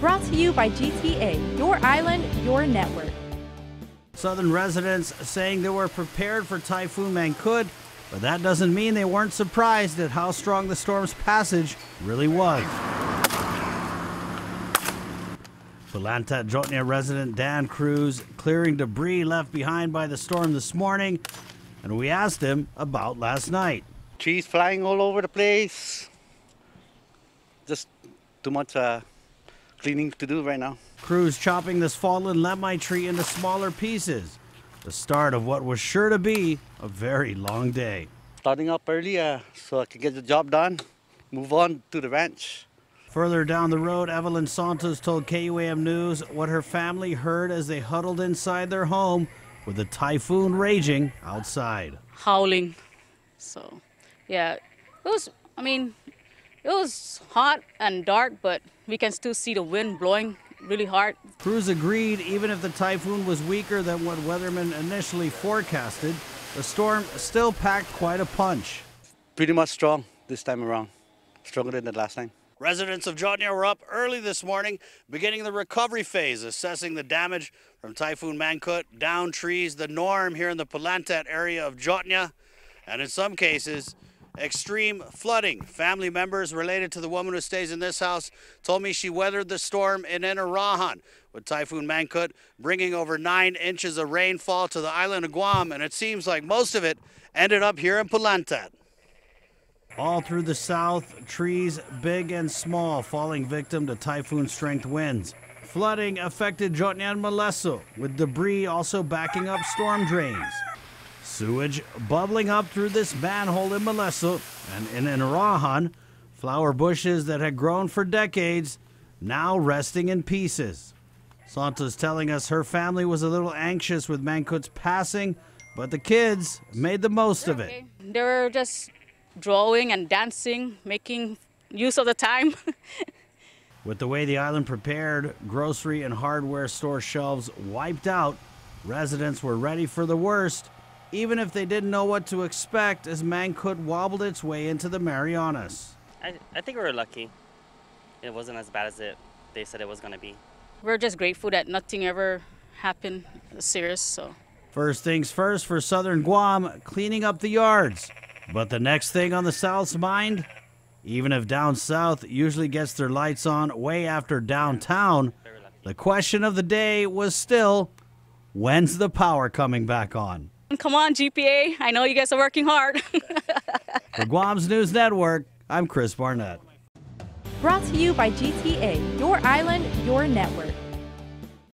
Brought to you by GTA, your island, your network. Southern residents saying they were prepared for Typhoon Mangkhut, but that doesn't mean they weren't surprised at how strong the storm's passage really was. Pulantat Jotnya resident Dan Cruz clearing debris left behind by the storm this morning, and we asked him about last night. Trees flying all over the place. Just too much cleaning to do right now. Cruz chopping this fallen lemai tree into smaller pieces. The start of what was sure to be a very long day. Starting up early so I can get the job done, move on to the ranch. Further down the road, Evelyn Santos told KUAM News what her family heard as they huddled inside their home with the typhoon raging outside. Howling. So, yeah, it was hot and dark, but we can still see the wind blowing really hard. Cruz agreed even if the typhoon was weaker than what weathermen initially forecasted, the storm still packed quite a punch. Pretty much strong this time around, stronger than the last time. Residents of Jotnya were up early this morning, beginning the recovery phase, assessing the damage from Typhoon Mangkhut, downed trees, the norm here in the Pulantat area of Jotnya, and in some cases, extreme flooding. Family members related to the woman who stays in this house told me she weathered the storm in Inarahan, with Typhoon Mangkhut bringing over 9 inches of rainfall to the island of Guam, and it seems like most of it ended up here in Pulantat. All through the south, trees big and small falling victim to typhoon-strength winds. Flooding affected Jotnya and Maleso, with debris also backing up storm drains. Sewage bubbling up through this manhole in Maleso, and in Inarahan, flower bushes that had grown for decades now resting in pieces. Santa's telling us her family was a little anxious with Mangkhut's passing, but the kids made the most of it. They were just drawing and dancing, making use of the time. With the way the island prepared, grocery and hardware store shelves wiped out, residents were ready for the worst, even if they didn't know what to expect as Mangkhut wobbled its way into the Marianas. I think we were lucky. It wasn't as bad as they said it was going to be. We're just grateful that nothing ever happened serious. So First things first for southern Guam, cleaning up the yards. But the next thing on the South's mind, even if down south usually gets their lights on way after downtown, the question of the day was still, when's the power coming back on? come on, GPA. I know you guys are working hard. For Guam's News Network, I'm Chris Barnett. Brought to you by GTA, your island, your network.